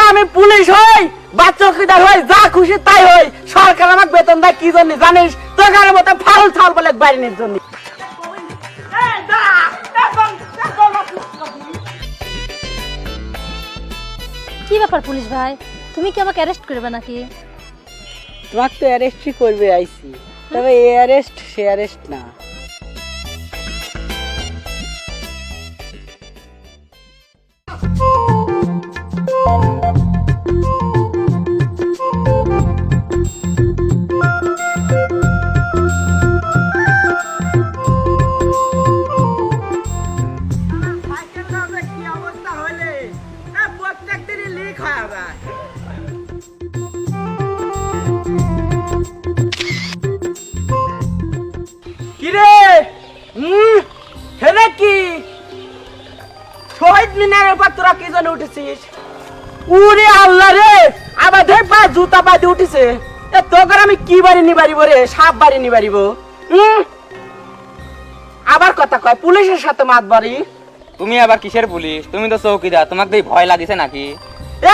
আমি পুলিশ হই বা চৌকিদার হই, যা খুশি তাই হই, সরকার আমাকে বেতন দেয় কি জন্য জানিস? তোর মতো ফাউল ছাল বলে বাইরের জন্য। কি ব্যাপার পুলিশ ভাই, তুমি কি আমাকে অ্যারেস্ট করবে নাকি? তোমাকে তো অ্যারেস্টই করবে আইছি, তবে এ অ্যারেস্ট সে অ্যারেস্ট না। শহীদ মিনারের উপর তোরা কি জন্য উঠেছিস? উরে আল্লাহ রে, আবার দেখ পা জুতা পা দিয়ে উঠেছে। তোকে আমি কি বাড়ি নিবারিব রে? সাপ বাড়ি নিবারিব। আবার কথা কয় পুলিশের সাথে মাত বাড়ি। তুমি আবার কিসের পুলিশ? তুমি তো চৌকিদার, তোমাকে ভয় লাগিছে নাকি?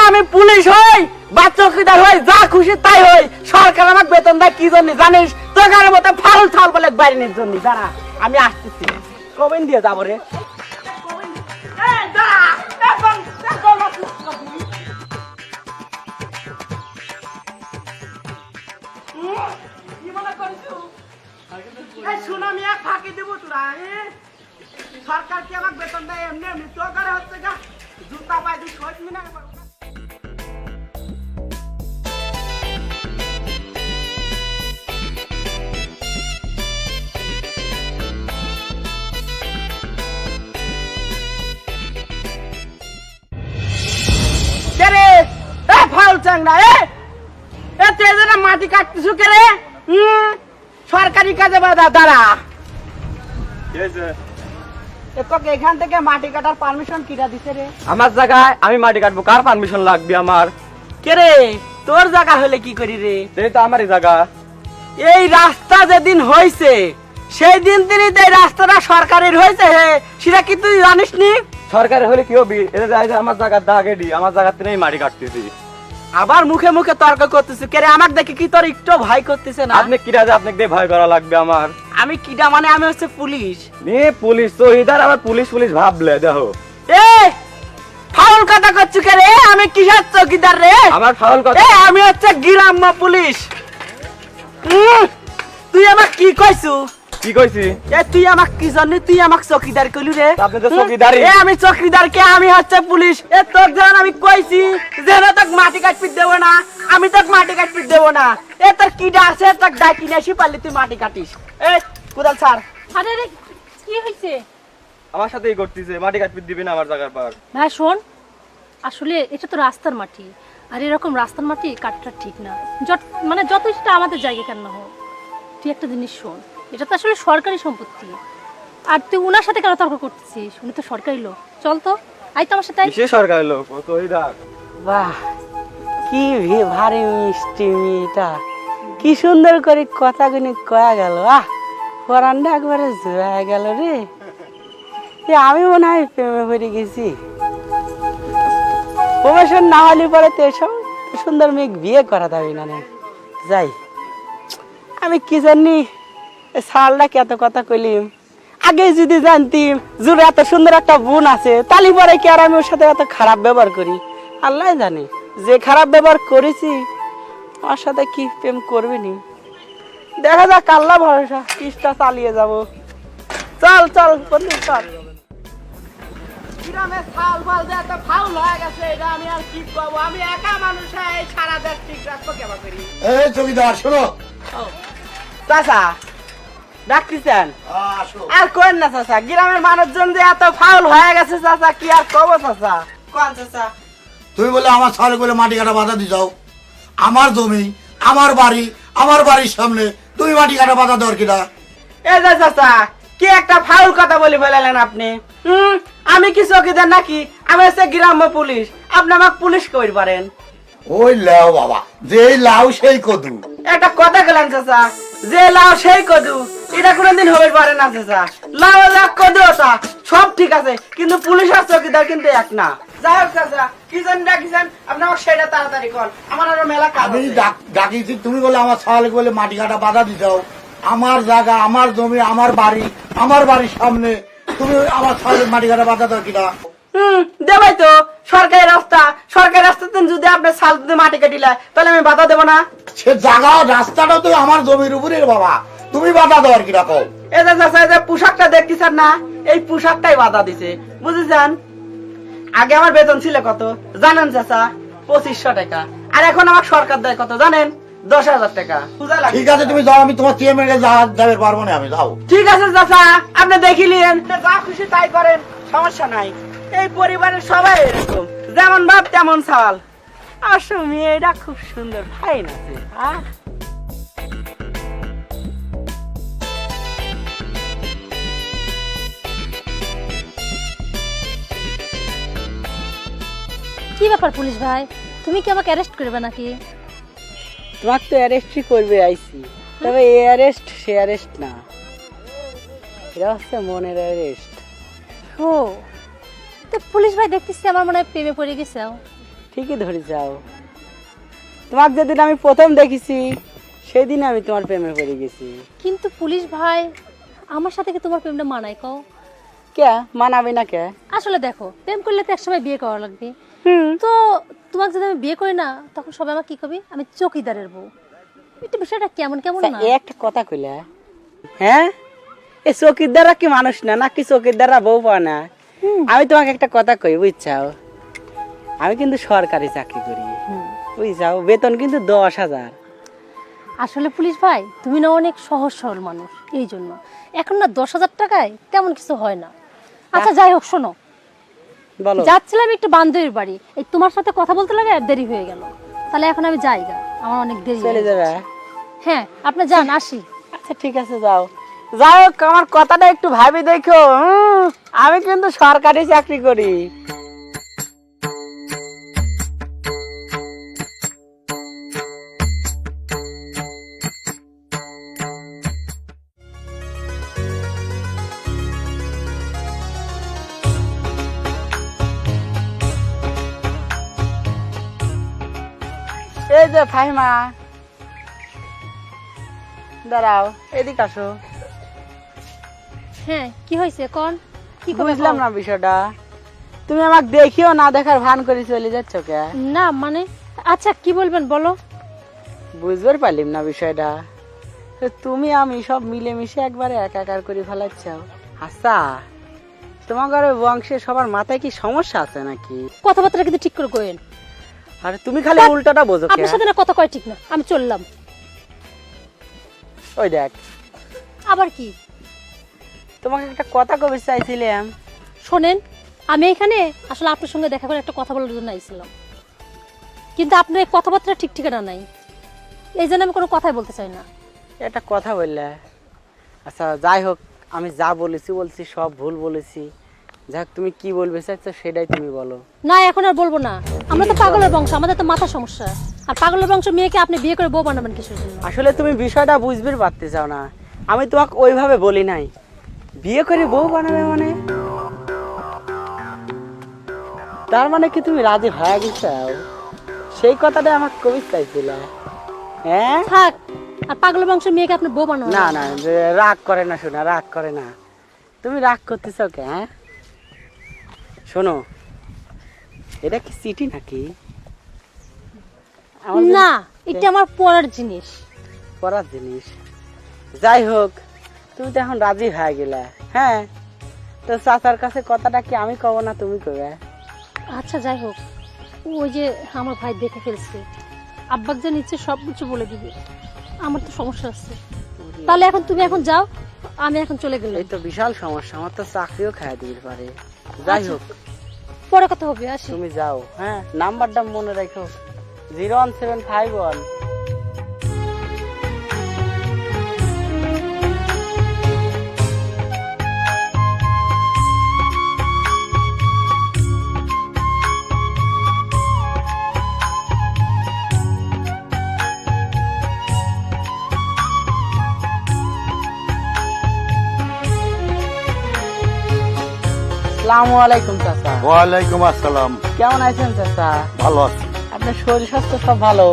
আমি পুলিশ হই বা চৌকিদার হই, যা খুশি তাই হই, সরকার আমাকে বেতন দেয় কি জন্য জানিস? তোর মতো ফাউল ছাল বলে বাইরের জন্য। দাঁড়া আমি আসতেছি, কবেন দিয়ে যাবো রে? সরকার কি আমাকে বেতন দেয় এমনি এমনি? তোর ঘরে হচ্ছে গা জুতা পাই দিয়ে শহীদ মিনার। মাটি কাটতেছু কে রে? সরকারি কাজে বাধা। দাঁড়া, এখান থেকে মাটি কাটার পারমিশন কিরা দিছে রে? আমার জায়গায় আমি মাটি কাটবো, কার পারমিশন লাগবে আমার? কে রে? তোর জায়গা হলে কি করি রে? এই তো আমারই জায়গা। এই রাস্তা যেদিন হয়েছে সেই দিন তিনি এই রাস্তাটা সরকারের হয়েছে, সেটা কি তুই জানিস নি? সরকারের হলে কি হবে? এটা যায় যে আমার জায়গার দাগ এডি, আমার জায়গাতে নেই মাটি কাটতেছি। আবার মুখে মুখে তর্ক করতেছিস কে রে? আমাকে দেখে কি তোর একটু ভয় করতেছে না? আপনি কিরা যে আপনাকে দিয়ে ভয় করা লাগবে আমার? আমি কিডা মানে? আমি হচ্ছে পুলিশ। নে পুলিশ তো ইধার আবার পুলিশ পুলিশ ভাবলে দেখো। এ ফাউল কথা করছিস কে রে? আমি কিসের চৌকিদার রে? আমার ফাউল কথা? আমি হচ্ছে গ্রাম্য পুলিশ। তুই আমাকে কি কইছু? কি কইছি? তুই আমাকে কি জানি? তুই আমাকে চৌকিদার কইলু রে? আপনি তো চৌকিদারই। আমি চৌকিদার কে? আমি হচ্ছে পুলিশ। তোর জান আমি কইছি যে তোকে মাটি কাটপিট দেব না, আমি তোকে মাটি কাটপিট দেব না। তোর কিডা আছে? তোকে ডাকি নিয়ে আসি পারলি তুই মাটি কাটিস। কোদাল ছাড়। আরে রে, কি হইছে? আমার সাথেই করতেছে, মাটি কাটপিট দিবি না আমার জায়গার পার। ভাই শোন, আসলে এটা তো রাস্তার মাটি, আর এরকম রাস্তার মাটি কাটটা ঠিক না। মানে যত সেটা আমাদের জায়গা কেন হোক, তুই একটা জিনিস শোন, এটা তো আসলে সরকারি সম্পত্তি। আর তুই উনার সাথে কেন তর্ক করতেছিস? উনি তো সরকারি লোক। চল তো, আই তো আমার সাথে। কিসের সরকারি লোক? ও তো ইধার। বাহ, কি ভারী মিষ্টি মেয়েটা, কি সুন্দর করে কথাগুলি কয়া গেল। পরানটা একবারে জোয়া গেল রে। আমি মনে হয় প্রেমে পড়ে গেছি। প্রমোশন না হলে পরে তো এসব সুন্দর মেয়ে বিয়ে করা যাবে না। যাই, আমি কি জানি সালটা এত কথা কইলিম। আগে যদি জানতিম জুড়ে এত সুন্দর একটা বোন আছে, তালি পরে কি আর আমি ওর সাথে এত খারাপ ব্যবহার করি? আল্লাহ জানে যে খারাপ ব্যবহার করেছি আমার সাথে কি প্রেম করবে নি। দেখা যাক, আল্লাহ ভরসা, চেষ্টা চালিয়ে যাব। চল চল বন্ধু চল। গ্রামে ফাউল ফাল যে এত ফাউল হয়ে গেছে, এটা আমি আর কি করবো? আমি একা মানুষ, এই সারা দেশ ঠিক রাখবো কেমন করি? এই চৌকিদার শোনো। চাচা ডাকতেছেন? আর কোন না চাচা, গ্রামের মানুষজন যে এত ফাউল হয়ে গেছে চাচা, কি আর কব চাচা? কোন চাচা? তুমি বলে আমার ছাড়ে বলে মাটি কাটা বাধা দিয়ে যাও। আমার জমি, আমার বাড়ি, আমার বাড়ির সামনে তুমি মাটি কাটা বাধা দেওয়ার কিনা? এই যে চাচা, কি একটা ফাউল কথা বলে ফেলালেন আপনি। আমি কি চৌকিদার নাকি? আমি হচ্ছে গ্রাম্য পুলিশ। আপনি আমাকে পুলিশ কই পারেন? ওই লাও বাবা, যে লাউ সেই কদু। একটা কথা গেলেন চাচা, যে লাউ সেই কদু, এটা কোনোদিন হবে পারে না চাচা। লাউ লাউ কদু ওটা সব ঠিক আছে, কিন্তু পুলিশ আর চৌকিদার কিন্তু এক না। যাই হোক চাচা, কি জন্য ডাকিছেন আপনি আমার সেটা তাড়াতাড়ি কর, আমার আরো মেলা কাজ আমি আছে। ডাকিছি, তুমি বলে আমার ছাগল বলে মাটি কাটা বাধা দিছাও। আমার জায়গা, আমার জমি, আমার বাড়ি, আমার বাড়ির সামনে তুমি আমার ছাগলের মাটি কাটা বাধা দাও কিনা? দেবাই তো, সরকারি রাস্তাতে যদি আপনার সাল দিয়ে মাটি কাটিলা তাহলে আমি বাধা দেবো না? সে জায়গা রাস্তাটা তো আমার জমির উপরে বাবা, তুমি বাধা দেওয়ার কিনা কও? এই যে চাচা, এই যে পোশাকটা দেখতেছেন না, এই পোশাকটাই বাধা দিছে, বুঝেছেন? আগে আমার বেতন ছিল কত জানেন চাচা? 2500 টাকা। আর এখন আমার সরকার দেয় কত জানেন? 10,000 টাকা। বুঝা লাগে? ঠিক আছে তুমি যাও, আমি তোমার চেয়ারম্যানের কাছে যাবে পারবো না, আমি যাও। ঠিক আছে চাচা, আপনি দেখিলেন, যা খুশি তাই করেন, সমস্যা নাই। এই পরিবারের সবাই এরকম, যেমন বাপ তেমন চাল। আসো মেয়েটা খুব সুন্দর, ফাইন আছে। কি ব্যাপার পুলিশ ভাই, তুমি কি আমাকে অ্যারেস্ট করবে নাকি? তোমাকে তো অ্যারেস্টই করবে আইছি, তবে এই অ্যারেস্ট সে অ্যারেস্ট না, এটা হচ্ছে মনের অ্যারেস্ট। ও, তো পুলিশ ভাই দেখতেছি আমার মনে হয় প্রেমে পড়ে গেছে। ঠিকই ধরে যাও, তোমাকে যেদিন আমি প্রথম দেখেছি সেদিন আমি তোমার প্রেমে পড়ে গেছি। কিন্তু পুলিশ ভাই, আমার সাথে কি তোমার প্রেমটা মানায় কও? কে মানাবে না কে? আসলে দেখো, প্রেম করলে তো একসময় বিয়ে করা লাগবে। তো তোমাকে যদি আমি বিয়ে করি না, তখন সবাই আমার কি কবি? আমি চৌকিদারের বউ। একটু বিষয়টা কেমন কেমন না? এই একটা কথা কইলা, হ্যাঁ, এই চৌকিদাররা কি মানুষ না নাকি চৌকিদাররা বউ পায় না? আমি তোমাকে একটা কথা কই, বুঝছাও, আমি কিন্তু সরকারি চাকরি করি, বুঝছাও, বেতন কিন্তু 10,000। আসলে পুলিশ ভাই, তুমি না অনেক সহজ সরল মানুষ, এই জন্য এখন না 10,000 টাকায় তেমন কিছু হয় না। আচ্ছা যাই হোক, শোনো, বলো। যাচ্ছিলাম একটু বান্ধবীর বাড়ি, এই তোমার সাথে কথা বলতে লাগে আর দেরি হয়ে গেল। তাহলে এখন আমি যাই গা, আমার অনেক দেরি চলে হয়ে যাবে? যাচ্ছে। হ্যাঁ, আপনি যান, আসি। আচ্ছা ঠিক আছে, যাও। যাই হোক, আমার কথাটা একটু ভাবি দেখো, আমি কিন্তু সরকারি চাকরি করি। এই যে ফাহিমা, দাঁড়াও, এদিকে আসো। হ্যাঁ, কি হয়েছে কোন? কি করবে বুঝলাম কও? না বিষয়টা, তুমি আমাকে দেখিও না দেখার ভান করে চলে যাচ্ছ কে? না মানে, আচ্ছা কি বলবেন বলো। বুঝবার পারলিম না বিষয়টা, তো তুমি আমি সব মিলেমিশে একবারে একাকার করে ফেলাচ্ছ। আচ্ছা, তোমার ঘরে বংশে সবার মাথায় কি সমস্যা আছে নাকি? কথাবার্তা কিন্তু ঠিক করে কইেন। আরে তুমি খালি উল্টাটা বোঝো কে? আপনার সাথে না কথা কয় ঠিক না, আমি চললাম। ওই দেখ, আবার কি? তোমাকে একটা কথা কবে চাইছিলাম। শোনেন, আমি এখানে আসলে আপনার সঙ্গে দেখা করে একটা কথা বলার জন্য আইছিলাম, কিন্তু আপনার এই কথাবার্তা ঠিক ঠিকানা নাই, এই জন্য আমি কোনো কথাই বলতে চাই না। একটা কথা বললে, আচ্ছা যাই হোক, আমি যা বলছি সব ভুল বলেছি, যাক তুমি কি বলবে চাইছো সেটাই তুমি বলো। না, এখন আর বলবো না, আমরা তো পাগলের বংশ, আমাদের তো মাথা সমস্যা, আর পাগলের বংশ মেয়েকে আপনি বিয়ে করে বউ বানাবেন কিসের জন্য? আসলে তুমি বিষয়টা বুঝতে পারতে চাও না, আমি তোমাকে ওইভাবে বলি নাই, বিয়ে করে বউ বানাবে মানে, তার মানে কি তুমি রাজি হয়ে গেছো? সেই কথাটা আমাকে কবি চাইছিল। হ্যাঁ থাক, আর পাগলের বংশের মেয়েকে আপনি বউ বানাবেন না না, যে রাগ করে না, শোনা রাগ করে না, তুমি রাগ করতেছ কে? হ্যাঁ শোনো, এটা কি চিঠি নাকি? আমার যে- না, এটা আমার পড়ার জিনিস। পড়ার জিনিস। যাই হোক, তুমি তো এখন রাজি হয়ে গেলে, হ্যাঁ, তো চাচার কাছে কথাটা কি আমি কব না তুমি কবে? আচ্ছা যাই হোক, ওই যে আমার ভাই দেখে ফেলছে, আব্বাক যা নিচ্ছে সব কিছু বলে দিবে, আমার তো সমস্যা আছে। তাহলে এখন তুমি এখন যাও, আমি এখন চলে গেলাম। এই তো বিশাল সমস্যা, আমার তো চাকরিও খাইয়ে দিতে পারে। যাই আচ্ছা। হোক, পরে কথা হবে, আসি। তুমি যাও, হ্যাঁ, নাম্বারটা মনে রাখো, 01751। আসসালামু আলাইকুম চাচা। ওয়ালাইকুম আসসালাম। কেমন আছেন চাচা? ভালো আছি। আপনার শরীর স্বাস্থ্য সব ভালো?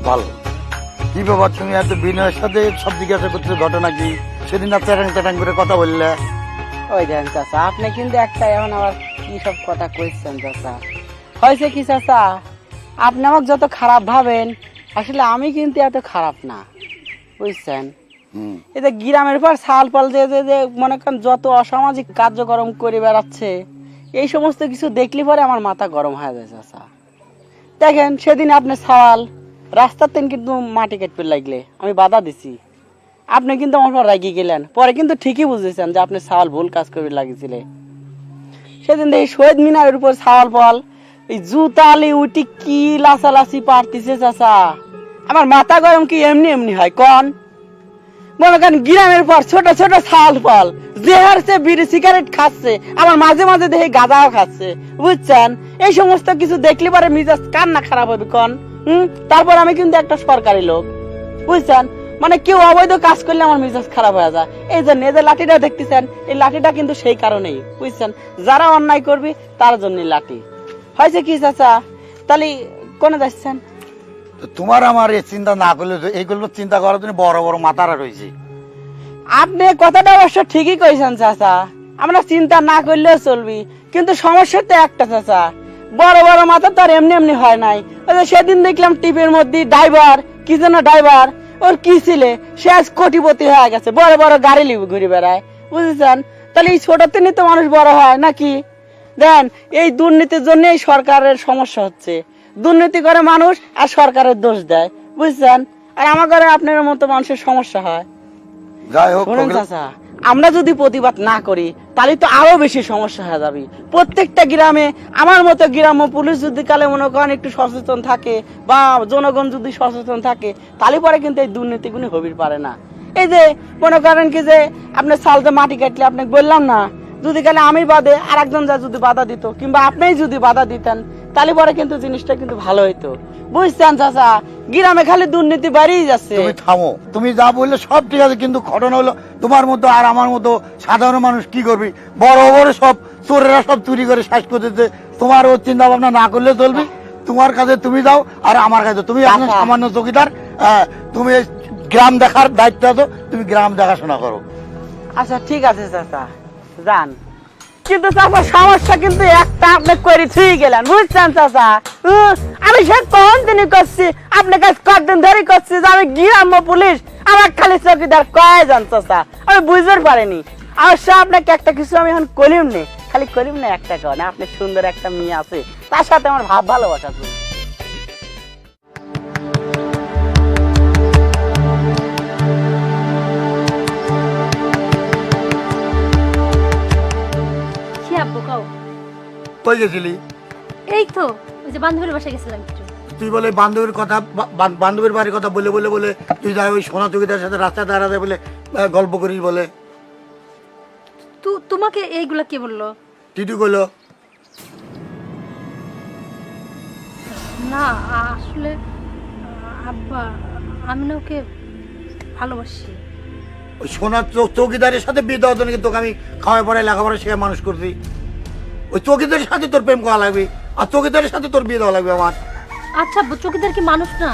ভালো। কি ব্যাপার, তুমি এত বিনয়ের সাথে সব জিজ্ঞাসা করছো, ঘটনা কি? সেদিন আর চ্যাটাং চ্যাটাং করে কথা বললে। ওই দেন চাচা, আপনি কিন্তু একটা এমন আবার কি সব কথা কইছেন চাচা। হয়েছে কি চাচা, আপনি আমাকে যত খারাপ ভাবেন, আসলে আমি কিন্তু এত খারাপ না, বুঝছেন? এই যে গ্রামের পর সাল পাল যে যে যে মনে করেন যত অসামাজিক কার্যক্রম করে বেড়াচ্ছে, এই সমস্ত কিছু দেখলে পরে আমার মাথা গরম হয়ে যায় চাচা। দেখেন সেদিন আপনি সওয়াল রাস্তার তেন কিন্তু মাটি কাটতে লাগলে আমি বাধা দিছি, আপনি কিন্তু আমার পর রাগি গেলেন, পরে কিন্তু ঠিকই বুঝেছেন যে আপনি সওয়াল ভুল কাজ করে লাগিয়েছিলেন। সেদিন দেখি শহীদ মিনারের উপর সওয়াল বল এই জুতালি উঠি কি লাসালাসি পারতিছে চাচা, আমার মাথা গরম কি এমনি এমনি হয় কন? মনে করেন গ্রামের পর ছোট ছোট ছাল ফল যে হারছে বিড়ি সিগারেট খাচ্ছে, আমার মাঝে মাঝে দেখে গাঁজাও খাচ্ছে, বুঝছেন? এই সমস্ত কিছু দেখলে পরে মিজাজ কান্না খারাপ হবে কন। তারপর আমি কিন্তু একটা সরকারি লোক, বুঝছেন? মানে কেউ অবৈধ কাজ করলে আমার মিজাজ খারাপ হয়ে যায়। এই জন্য এই যে লাঠিটা দেখতেছেন, এই লাঠিটা কিন্তু সেই কারণেই, বুঝছেন? যারা অন্যায় করবি তার জন্য লাঠি। হয়েছে কি চাচা, তাহলে কোনে যাচ্ছেন? তোমার আমার এই চিন্তা না করলে, এইগুলো চিন্তা করার জন্য বড় বড় মাথারা রয়েছে। আপনি কথাটা অবশ্য ঠিকই কইছেন চাচা, আমরা চিন্তা না করলেও চলবি, কিন্তু সমস্যা তো একটা চাচা, বড় বড় মাথা তো আর এমনি এমনি হয় নাই। ওই যে সেদিন দেখলাম টিভির মধ্যে ড্রাইভার, কি যেন ড্রাইভার, ওর কি ছিলে, সে আজ কোটিপতি হয়ে গেছে, বড় বড় গাড়ি লিবে ঘুরে বেড়ায়, বুঝেছেন? তাহলে এই ছোট থেকে তো মানুষ বড় হয় নাকি? দেন এই দুর্নীতির জন্য এই সরকারের সমস্যা হচ্ছে, দুর্নীতি করে মানুষ আর সরকারের দোষ দেয়, বুঝছেন? আর আমার ঘরে আপনার মতো মানুষের সমস্যা হয়। যাই হোক, শুনুন চাচা, আমরা যদি প্রতিবাদ না করি তাহলে তো আরো বেশি সমস্যা হয়ে যাবে। প্রত্যেকটা গ্রামে আমার মতো গ্রাম্য পুলিশ যদি কালে মনে করেন একটু সচেতন থাকে, বা জনগণ যদি সচেতন থাকে, তাহলে পরে কিন্তু এই দুর্নীতিগুলি হবির পারে না। এই যে মনে করেন কি যে আপনার সালতে মাটি কাটলে আপনাকে বললাম না, যদি কালে আমি বাদে আর একজন যা যদি বাধা দিত, কিংবা আপনিই যদি বাধা দিতেন, তাহলে পরে কিন্তু জিনিসটা কিন্তু ভালো হইতো, বুঝছেন চাচা? গ্রামে খালি দুর্নীতি বাড়িয়ে যাচ্ছে। তুমি থামো, তুমি যা বললে সব ঠিক আছে, কিন্তু ঘটনা হলো তোমার মতো আর আমার মতো সাধারণ মানুষ কি করবি? বড় বড় সব চোরেরা সব চুরি করে শেষ করতেছে। তোমার ও চিন্তা ভাবনা না করলে চলবে। তোমার কাছে তুমি যাও, আর আমার কাছে তুমি এখন সামান্য চৌকিদার। তুমি গ্রাম দেখার দায়িত্ব আছো, তুমি গ্রাম দেখাশোনা করো। আচ্ছা ঠিক আছে চাচা, যান। কিন্তু চাচা সমস্যা কিন্তু একটা, আপনি করে ছুঁয়ে গেলেন, বুঝছেন চাচা? আমি সে কোন দিনই করছি, আপনার কাছে কতদিন ধরে করছি যে আমি গ্রাম্য পুলিশ, আমার খালি চৌকিদার কয় যান চাচা, আমি বুঝতে পারিনি। অবশ্য আপনাকে একটা কিছু আমি এখন করিম নে, খালি করিম না একটা কারণে, আপনি সুন্দর একটা মেয়ে আছে, তার সাথে আমার ভাব ভালোবাসা আছে। কি আব্বু কাও? কই গেছিলি? এই তো ওই যে বান্ধবীর বাসায় গেছিলাম একটু। তুই বলে বান্ধবীর কথা, বান্ধবীর বাড়ির কথা বলে বলে বলে তুই যাই ওই সোনা চৌকিদার সাথে রাস্তায় দাঁড়াতে বলে গল্প করিস বলে। তোমাকে এইগুলা কে বললো? টিটু কইলো। না আসলে আব্বা, আমি না ওকে ভালোবাসি। ওই সোনা চৌকিদারের সাথে বিয়ে দেওয়ার জন্য তোকে আমি খাওয়াই পড়াই লেখাপড়া শিখে মানুষ করছি। ওই চৌকিদারের সাথে তোর প্রেম করা লাগবে, আর চৌকিদারের সাথে তোর বিয়ে দেওয়া লাগবে আমার। আচ্ছা আব্বু, চৌকিদার কি মানুষ না?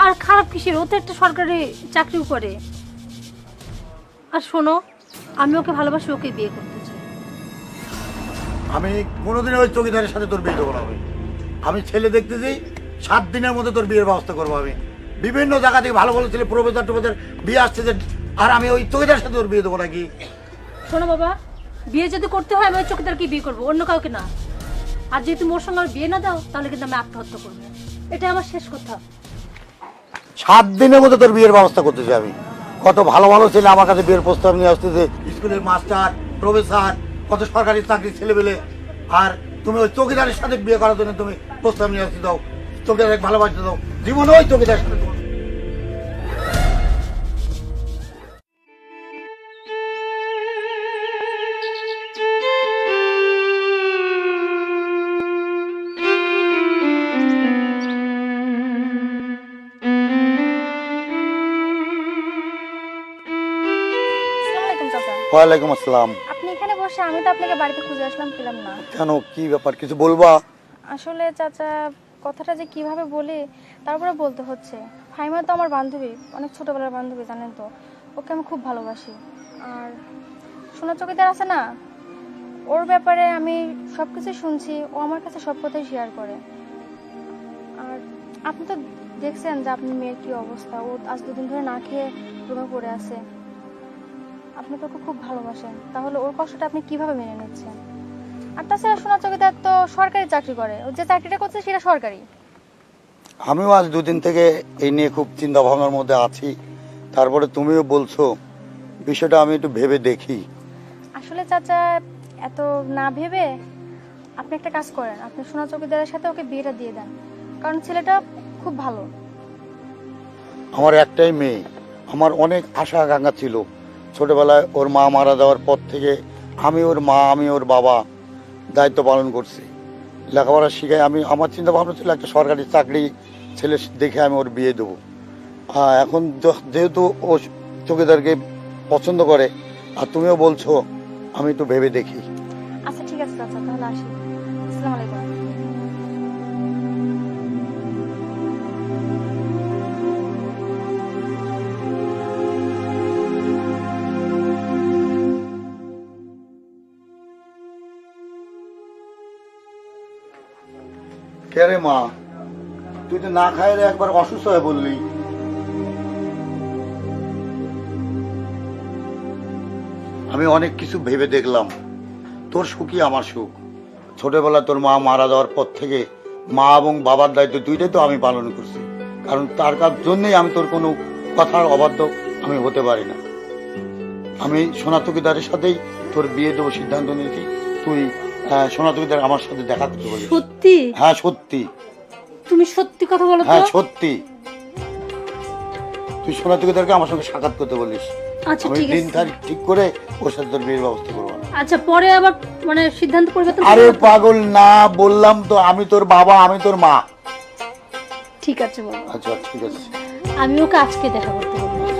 আর খারাপ কিসের, ও তো একটা সরকারি চাকরিও করে। আর শোনো, আমি ওকে ভালোবাসি, ওকে বিয়ে করতে চাই। আমি কোনোদিন ওই চৌকিদারের সাথে তোর বিয়ে দেবো না। আমি ছেলে দেখতেছি, 7 দিনের মধ্যে তোর বিয়ের ব্যবস্থা করবো। আমি বিভিন্ন জায়গা থেকে ভালো ভালো ছেলে, প্রফেসর টফেসর বিয়ে আসছে যে, আর আমি ওই চৌকিদারের সাথে তোর বিয়ে দেবো নাকি? শোনো বাবা, বিয়ে যদি করতে হয় আমি ওই চৌকিদারকে বিয়ে করবো, অন্য কাউকে না। আর যদি তুমি ওর সঙ্গে আমার বিয়ে না দাও, তাহলে কিন্তু আমি আত্মহত্যা করবো। এটাই আমার শেষ কথা। 7 দিনের মধ্যে তোর বিয়ের ব্যবস্থা করতেছি আমি। কত ভালো ভালো ছেলে আমার কাছে বিয়ের প্রস্তাব নিয়ে আসতেছে, স্কুলের মাস্টার, প্রফেসর, কত সরকারি চাকরি ছেলে পেলে। আর তুমি ওই চৌকিদারের সাথে বিয়ে করার জন্য তুমি প্রস্তাব নিয়ে আসতে দাও, চৌকিদার ভালোবাসতে দাও, জীবনে ওই চৌকিদারের সাথে তোমার। আসসালামু আলাইকুম চাচা। ওয়ালাইকুম আসসালাম। আপনি এখানে বসে আমি তো আপনাকে বাড়িতে খুঁজে আসলাম, পেলাম না। কেন, কি ব্যাপার, কিছু বলবা? আসলে চাচা, কথাটা যে কিভাবে বলি তারপরে বলতে হচ্ছে। ফাইমা তো আমার বান্ধবী, অনেক ছোটবেলার বান্ধবী, জানেন তো। ওকে আমি খুব ভালোবাসি। আর সোনা চকিদার আছে না, ওর ব্যাপারে আমি সব কিছু শুনছি। ও আমার কাছে সব কথাই শেয়ার করে। আর আপনি তো দেখছেন যে আপনার মেয়ের কি অবস্থা। ও আজ 2 দিন ধরে না খেয়ে রুমে পড়ে আছে। আপনি তো ওকে খুব ভালোবাসেন, তাহলে ওর কষ্টটা আপনি কিভাবে মেনে নিচ্ছেন? আর তাছাড়া সোনা চকিদার তো সরকারি চাকরি করে, ও যে চাকরিটা করছে সেটা সরকারি। আমিও আজ 2 দিন থেকে এই নিয়ে খুব চিন্তা ভাবনার মধ্যে আছি। তারপরে তুমিও বলছো, বিষয়টা আমি একটু ভেবে দেখি। আসলে চাচা, এত না ভেবে আপনি একটা কাজ করেন, আপনি সোনা চকিদারের সাথে ওকে বিয়েটা দিয়ে দেন, কারণ ছেলেটা খুব ভালো। আমার একটাই মেয়ে, আমার অনেক আশা আকাঙ্ক্ষা ছিল। ছোটবেলায় ওর মা মারা যাওয়ার পর থেকে আমি ওর মা, আমি ওর বাবা দায়িত্ব পালন করছি। লেখাপড়া শিখে আমার চিন্তা ভাবনা ছিল একটা সরকারি চাকরি ছেলে দেখে আমি ওর বিয়ে দেবো। এখন যেহেতু ও চকিদারকে পছন্দ করে আর তুমিও বলছো, আমি একটু ভেবে দেখি। আচ্ছা ঠিক আছে চাচা, তাহলে আসি। আসসালামু আলাইকুম। কে রে মা, তুই তো না খাই একবার অসুস্থ হয়ে বললি। আমি অনেক কিছু ভেবে দেখলাম, তোর সুখই আমার সুখ। ছোটবেলা তোর মা মারা যাওয়ার পর থেকে মা এবং বাবার দায়িত্ব দুইটাই তো আমি পালন করছি, কারণ তার জন্যই আমি তোর কোনো কথার অবাধ্য আমি হতে পারি না। আমি সোনা চকিদারের সাথেই তোর বিয়ে দেবো সিদ্ধান্ত নিয়েছি। তুই সোনা চকিদার আমার সাথে দেখা করতে বলিস। সত্যি? হ্যাঁ সত্যি। তুমি সত্যি কথা বলো তো? হ্যাঁ সত্যি। তুই সোনা চকিদারকে আমার সঙ্গে সাক্ষাৎ করতে বলিস। আচ্ছা আমি ঠিক দিন আছে। তারিখ ঠিক করে ওর সাথে তোর বিয়ের ব্যবস্থা করবো। আচ্ছা পরে আবার মানে সিদ্ধান্ত পরিবর্তন আরে করবে? পাগল না, বললাম তো আমি তোর বাবা, আমি তোর মা। ঠিক আছে বাবা, আচ্ছা ঠিক আছে। আমি ওকে আজকে দেখা করতে বলবো।